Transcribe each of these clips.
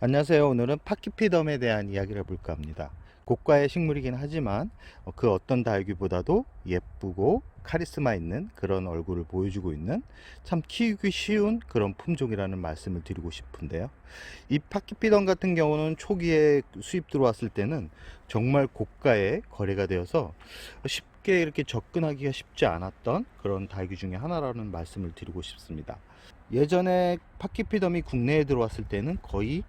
안녕하세요. 오늘은 파키피덤에 대한 이야기를 해볼까 합니다. 고가의 식물이긴 하지만 그 어떤 다육이보다도 예쁘고 카리스마 있는 그런 얼굴을 보여주고 있는 참 키우기 쉬운 그런 품종이라는 말씀을 드리고 싶은데요. 이 파키피덤 같은 경우는 초기에 수입 들어왔을 때는 정말 고가의 거래가 되어서 쉽게 이렇게 접근하기가 쉽지 않았던 그런 다육이 중에 하나라는 말씀을 드리고 싶습니다. 예전에 파키피덤이 국내에 들어왔을 때는 거의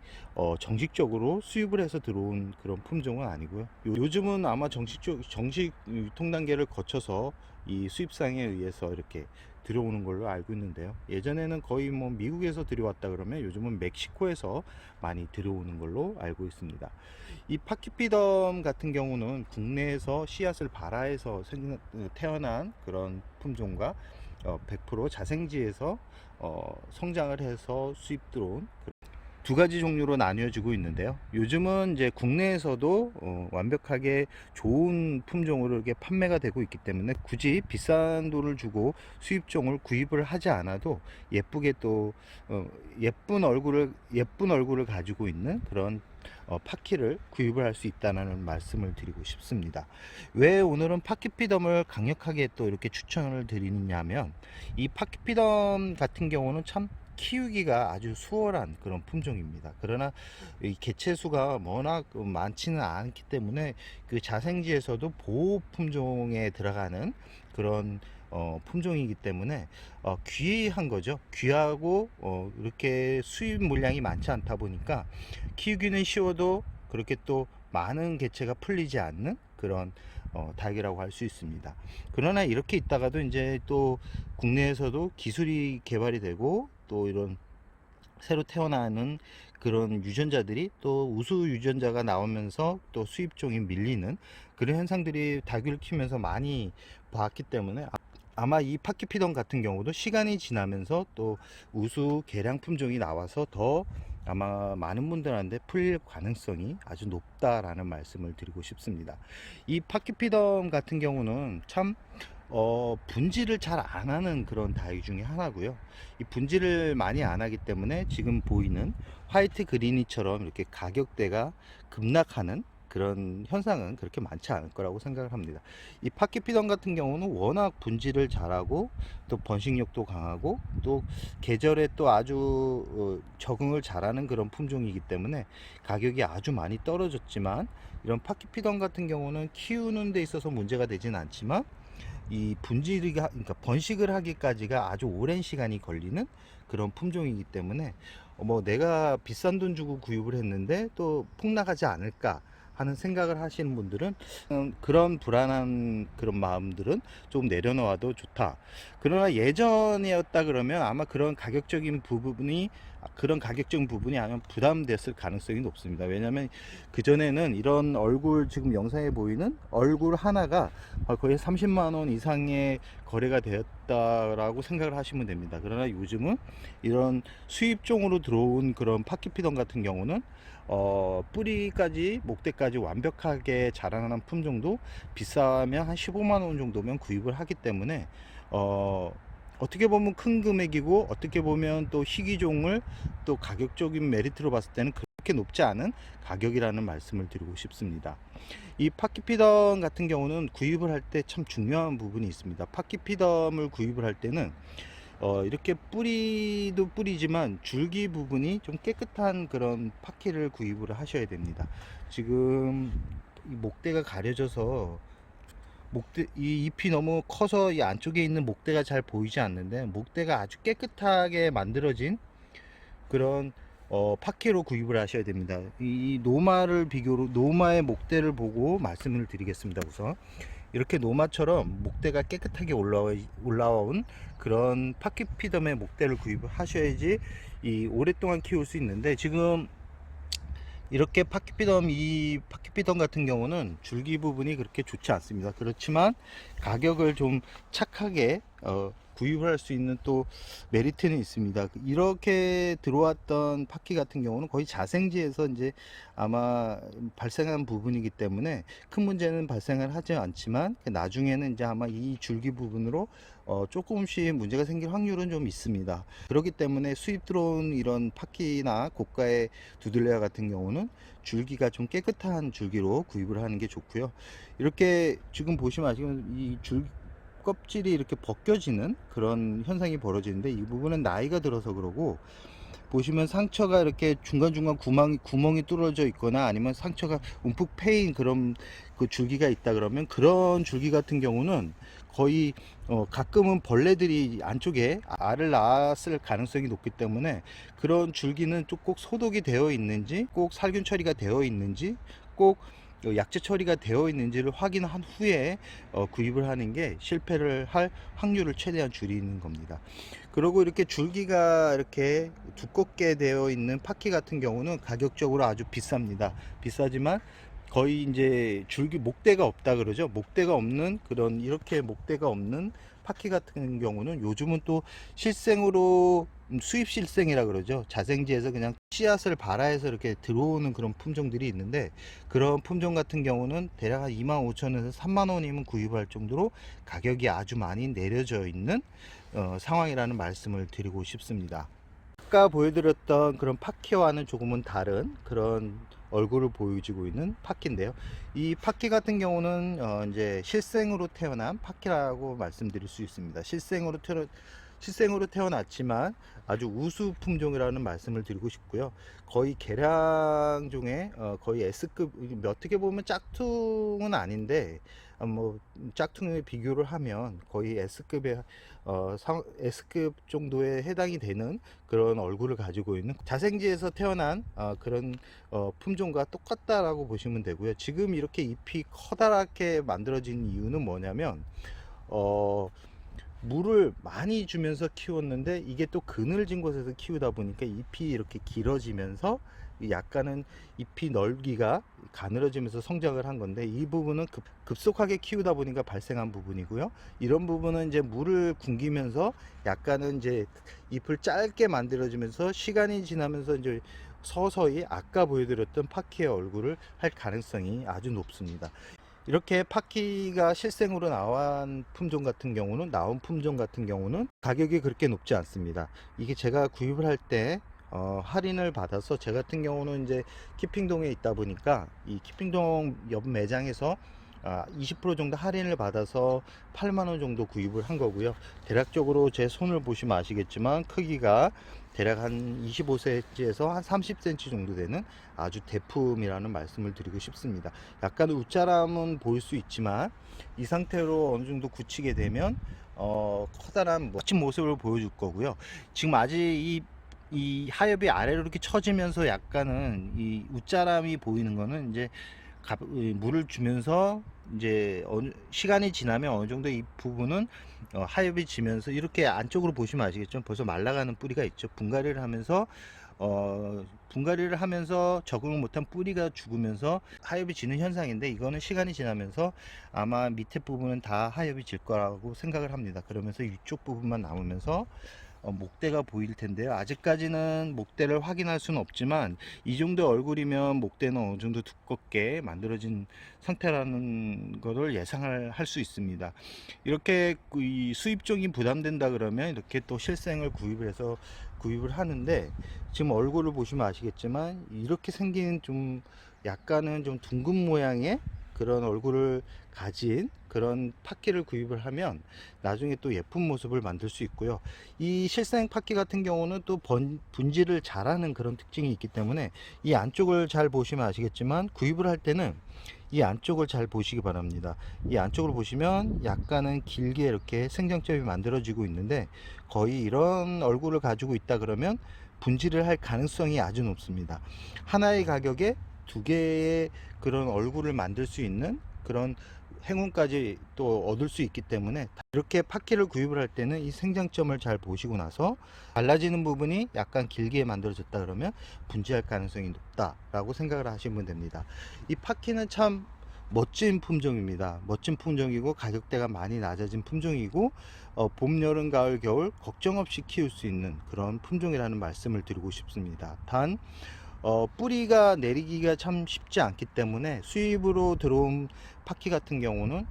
정식적으로 수입을 해서 들어온 그런 품종은 아니고요. 요즘은 아마 정식 유통 단계를 거쳐서 이 수입상에 의해서 이렇게 들어오는 걸로 알고 있는데요. 예전에는 거의 뭐 미국에서 들어왔다 그러면 요즘은 멕시코에서 많이 들어오는 걸로 알고 있습니다. 이 파키피덤 같은 경우는 국내에서 씨앗을 발아해서 태어난 그런 품종과 100% 자생지에서 성장을 해서 수입 들어온 두 가지 종류로 나뉘어지고 있는데요. 요즘은 이제 국내에서도 완벽하게 좋은 품종으로 이렇게 판매가 되고 있기 때문에 굳이 비싼 돈을 주고 수입종을 구입을 하지 않아도 예쁘게 또 예쁜 얼굴을 가지고 있는 그런 파키를 구입을 할 수 있다는 말씀을 드리고 싶습니다. 왜 오늘은 파키피덤을 강력하게 또 이렇게 추천을 드리냐면, 이 파키피덤 같은 경우는 참 키우기가 아주 수월한 그런 품종입니다. 그러나 이 개체수가 워낙 많지는 않기 때문에 그 자생지에서도 보호 품종에 들어가는 그런 품종이기 때문에 귀한 거죠. 귀하고 이렇게 수입 물량이 많지 않다 보니까 키우기는 쉬워도 그렇게 또 많은 개체가 풀리지 않는 그런 닭이라고 할 수 있습니다. 그러나 이렇게 있다가도 이제 또 국내에서도 기술이 개발이 되고 또 이런 새로 태어나는 그런 유전자들이 또 우수 유전자가 나오면서 또 수입종이 밀리는 그런 현상들이 닭을 키우면서 많이 봤기 때문에 아마 이 파키피던 같은 경우도 시간이 지나면서 또 우수 개량 품종이 나와서 더 아마 많은 분들한테 풀릴 가능성이 아주 높다라는 말씀을 드리고 싶습니다. 이 파키피덤 같은 경우는 참 분질을 잘 안 하는 그런 다육 중에 하나고요. 이 분질을 많이 안 하기 때문에 지금 보이는 화이트 그린이처럼 이렇게 가격대가 급락하는 그런 현상은 그렇게 많지 않을 거라고 생각을 합니다. 이 파키피던 같은 경우는 워낙 분질을 잘하고 또 번식력도 강하고 또 계절에 또 아주 적응을 잘하는 그런 품종이기 때문에 가격이 아주 많이 떨어졌지만, 이런 파키피던 같은 경우는 키우는 데 있어서 문제가 되진 않지만 이 그러니까 번식을 하기까지가 아주 오랜 시간이 걸리는 그런 품종이기 때문에 뭐 내가 비싼 돈 주고 구입을 했는데 또 폭락하지 않을까 하는 생각을 하시는 분들은 그런 불안한 그런 마음들은 좀 내려놓아도 좋다. 그러나 예전이었다 그러면 아마 그런 가격적인 부분이 아마 부담됐을 가능성이 높습니다. 왜냐하면 그전에는 이런 얼굴, 지금 영상에 보이는 얼굴 하나가 거의 30만 원 이상의 거래가 되었다라고 생각을 하시면 됩니다. 그러나 요즘은 이런 수입종으로 들어온 그런 파키피던 같은 경우는 뿌리까지 목대까지 완벽하게 자라나는 품종도 비싸면 한 15만 원 정도면 구입을 하기 때문에 어떻게 보면 큰 금액이고 어떻게 보면 또 희귀종을 또 가격적인 메리트로 봤을 때는 그렇게 높지 않은 가격이라는 말씀을 드리고 싶습니다. 이 파키피덤 같은 경우는 구입을 할 때 참 중요한 부분이 있습니다. 파키피덤을 구입을 할 때는 이렇게 뿌리도 뿌리지만 줄기 부분이 좀 깨끗한 그런 파키를 구입을 하셔야 됩니다. 지금 이 목대가 가려져서 이 잎이 너무 커서 이 안쪽에 있는 목대가 잘 보이지 않는데, 목대가 아주 깨끗하게 만들어진 그런 파케로 구입을 하셔야 됩니다. 이 노마의 목대를 보고 말씀을 드리겠습니다. 우선 이렇게 노마처럼 목대가 깨끗하게 올라온 그런 파키피덤의 목대를 구입을 하셔야지 이 오랫동안 키울 수 있는데, 지금 이렇게 이 파키피덤 같은 경우는 줄기 부분이 그렇게 좋지 않습니다. 그렇지만 가격을 좀 착하게 구입을 할 수 있는 또 메리트는 있습니다. 이렇게 들어왔던 파키 같은 경우는 거의 자생지에서 이제 아마 발생한 부분이기 때문에 큰 문제는 발생을 하지 않지만 나중에는 이제 아마 이 줄기 부분으로 조금씩 문제가 생길 확률은 좀 있습니다. 그렇기 때문에 수입 들어온 이런 파키나 고가의 두들레아 같은 경우는 줄기가 좀 깨끗한 줄기로 구입을 하는 게 좋고요. 이렇게 지금 보시면 지금 이 줄 껍질이 이렇게 벗겨지는 그런 현상이 벌어지는데, 이 부분은 나이가 들어서 그러고, 보시면 상처가 이렇게 중간중간 구멍이 뚫어져 있거나 아니면 상처가 움푹 패인 그런 그 줄기가 있다 그러면, 그런 줄기 같은 경우는 거의 가끔은 벌레들이 안쪽에 알을 낳았을 가능성이 높기 때문에, 그런 줄기는 꼭 소독이 되어 있는지, 꼭 살균 처리가 되어 있는지, 꼭 약제 처리가 되어 있는지를 확인한 후에 구입을 하는 게 실패를 할 확률을 최대한 줄이는 겁니다. 그리고 이렇게 줄기가 이렇게 두껍게 되어 있는 파키 같은 경우는 가격적으로 아주 비쌉니다. 비싸지만 거의 이제 줄기 목대가 없다 그러죠. 목대가 없는 그런, 이렇게 목대가 없는 파키 같은 경우는 요즘은 또 실생으로 수입 실생이라 그러죠. 자생지에서 그냥 씨앗을 발아해서 이렇게 들어오는 그런 품종들이 있는데, 그런 품종 같은 경우는 대략 한 25,000원에서 3만원이면 구입할 정도로 가격이 아주 많이 내려져 있는 상황이라는 말씀을 드리고 싶습니다. 아까 보여드렸던 그런 파키와는 조금은 다른 그런 얼굴을 보여주고 있는 파키인데요. 이 파키 같은 경우는 이제 실생으로 태어난 파키라고 말씀드릴 수 있습니다. 실생으로 태어났지만 아주 우수 품종이라는 말씀을 드리고 싶고요. 거의 개량종의 거의 S급, 어떻게 보면 짝퉁은 아닌데 뭐 짝퉁에 비교를 하면 거의 S급의 S급 정도에 해당이 되는 그런 얼굴을 가지고 있는, 자생지에서 태어난 그런 품종과 똑같다라고 보시면 되고요. 지금 이렇게 잎이 커다랗게 만들어진 이유는 뭐냐면, 물을 많이 주면서 키웠는데 이게 또 그늘진 곳에서 키우다 보니까 잎이 이렇게 길어지면서 약간은 잎이 넓기가 가늘어지면서 성장을 한 건데, 이 부분은 급속하게 키우다 보니까 발생한 부분이고요. 이런 부분은 이제 물을 굶기면서 약간은 이제 잎을 짧게 만들어지면서 시간이 지나면서 이제 서서히 아까 보여드렸던 파키의 얼굴을 할 가능성이 아주 높습니다. 이렇게 파키가 실생으로 나온 품종 같은 경우는 가격이 그렇게 높지 않습니다. 이게 제가 구입을 할 때 할인을 받아서, 제 같은 경우는 이제 키핑동에 있다 보니까 이 키핑동 옆 매장에서 20% 정도 할인을 받아서 8만원 정도 구입을 한 거고요. 대략적으로 제 손을 보시면 아시겠지만 크기가 대략 한 25cm에서 한 30cm 정도 되는 아주 대품이라는 말씀을 드리고 싶습니다. 약간 웃자람은 보일 수 있지만 이 상태로 어느 정도 굳히게 되면 커다란 멋진 모습을 보여줄 거고요. 지금 아직 이 하엽이 아래로 이렇게 처지면서 약간은 이 웃자람이 보이는 거는 이제 물을 주면서 이제 시간이 지나면 어느 정도 이 부분은 하엽이 지면서, 이렇게 안쪽으로 보시면 아시겠죠. 벌써 말라가는 뿌리가 있죠. 분갈이를 하면서 적응을 못한 뿌리가 죽으면서 하엽이 지는 현상인데, 이거는 시간이 지나면서 아마 밑에 부분은 다 하엽이 질 거라고 생각을 합니다. 그러면서 위쪽 부분만 남으면서 목대가 보일 텐데요. 아직까지는 목대를 확인할 수는 없지만 이 정도 얼굴이면 목대는 어느 정도 두껍게 만들어진 상태라는 것을 예상을 할 수 있습니다. 이렇게 이 수입종이 부담된다 그러면 이렇게 또 실생을 구입을 하는데, 지금 얼굴을 보시면 아시겠지만 이렇게 생긴 좀 약간은 좀 둥근 모양의 그런 얼굴을 가진 그런 파키를 구입을 하면 나중에 또 예쁜 모습을 만들 수 있고요. 이 실생 파키 같은 경우는 또 분질을 잘하는 그런 특징이 있기 때문에 이 안쪽을 잘 보시면 아시겠지만, 구입을 할 때는 이 안쪽을 잘 보시기 바랍니다. 이 안쪽을 보시면 약간은 길게 이렇게 생장점이 만들어지고 있는데, 거의 이런 얼굴을 가지고 있다 그러면 분질을 할 가능성이 아주 높습니다. 하나의 가격에 두 개의 그런 얼굴을 만들 수 있는 그런 행운까지 또 얻을 수 있기 때문에, 이렇게 파키를 구입을 할 때는 이 생장점을 잘 보시고 나서 갈라지는 부분이 약간 길게 만들어졌다 그러면 분지할 가능성이 높다 라고 생각을 하시면 됩니다. 이 파키는 참 멋진 품종입니다. 멋진 품종이고 가격대가 많이 낮아진 품종이고, 봄, 여름, 가을, 겨울 걱정 없이 키울 수 있는 그런 품종이라는 말씀을 드리고 싶습니다. 단 뿌리가 내리기가 참 쉽지 않기 때문에 수입으로 들어온 파키 같은 경우는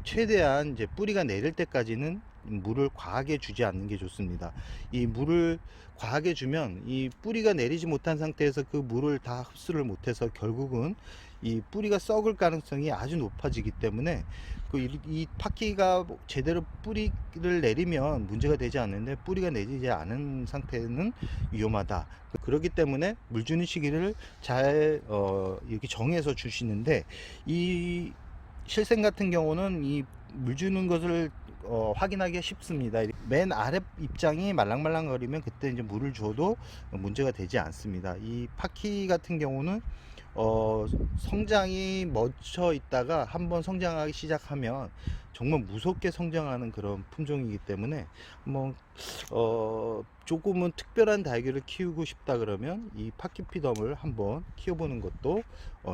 최대한 이제 뿌리가 내릴 때까지는 물을 과하게 주지 않는 게 좋습니다. 이 물을 과하게 주면 이 뿌리가 내리지 못한 상태에서 그 물을 다 흡수를 못해서 결국은 이 뿌리가 썩을 가능성이 아주 높아지기 때문에 이 파키가 제대로 뿌리를 내리면 문제가 되지 않는데 뿌리가 내리지 않은 상태는 위험하다. 그렇기 때문에 물 주는 시기를 잘 이렇게 정해서 주시는데, 이 실생 같은 경우는 이 물 주는 것을 확인하기가 쉽습니다. 맨 아래 입장이 말랑말랑거리면 그때 이제 물을 줘도 문제가 되지 않습니다. 이 파키 같은 경우는 성장이 멈춰 있다가 한번 성장하기 시작하면 정말 무섭게 성장하는 그런 품종이기 때문에 뭐 조금은 특별한 다육이를 키우고 싶다 그러면 이 파키피덤을 한번 키워보는 것도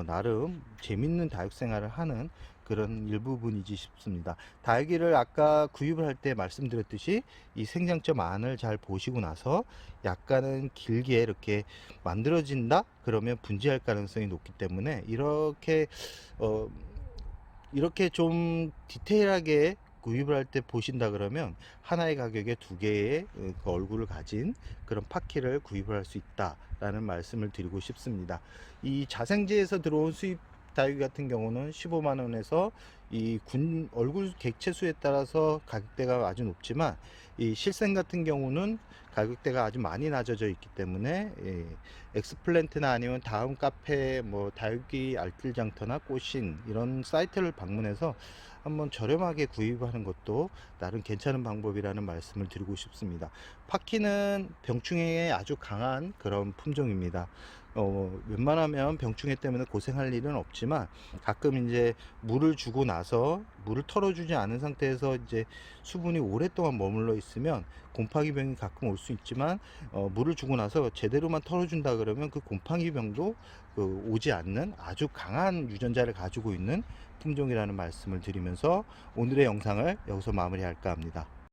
나름 재밌는 다육 생활을 하는 그런 일부분이지 싶습니다. 다육이를 아까 구입을 할 때 말씀드렸듯이 이 생장점 안을 잘 보시고 나서 약간은 길게 이렇게 만들어진다 그러면 분지할 가능성이 높기 때문에 이렇게 좀 디테일하게 구입을 할 때 보신다 그러면 하나의 가격에 두 개의 그 얼굴을 가진 그런 파키를 구입을 할 수 있다 라는 말씀을 드리고 싶습니다. 이 자생지에서 들어온 수입 다육이 같은 경우는 15만원에서 이 얼굴 객체 수에 따라서 가격대가 아주 높지만, 이 실생 같은 경우는 가격대가 아주 많이 낮아져 있기 때문에 엑스플랜트나 아니면 다음 카페 뭐 다육이 알뜰장터나 꽃신 이런 사이트를 방문해서 한번 저렴하게 구입하는 것도 나름 괜찮은 방법이라는 말씀을 드리고 싶습니다. 파키는 병충해에 아주 강한 그런 품종입니다. 웬만하면 병충해 때문에 고생할 일은 없지만 가끔 이제 물을 주고 나서 물을 털어주지 않은 상태에서 이제 수분이 오랫동안 머물러 있으면 곰팡이병이 가끔 올 수 있지만 물을 주고 나서 제대로만 털어준다 그러면 그 곰팡이병도 오지 않는 아주 강한 유전자를 가지고 있는 품종이라는 말씀을 드리면서 오늘의 영상을 여기서 마무리할까 합니다.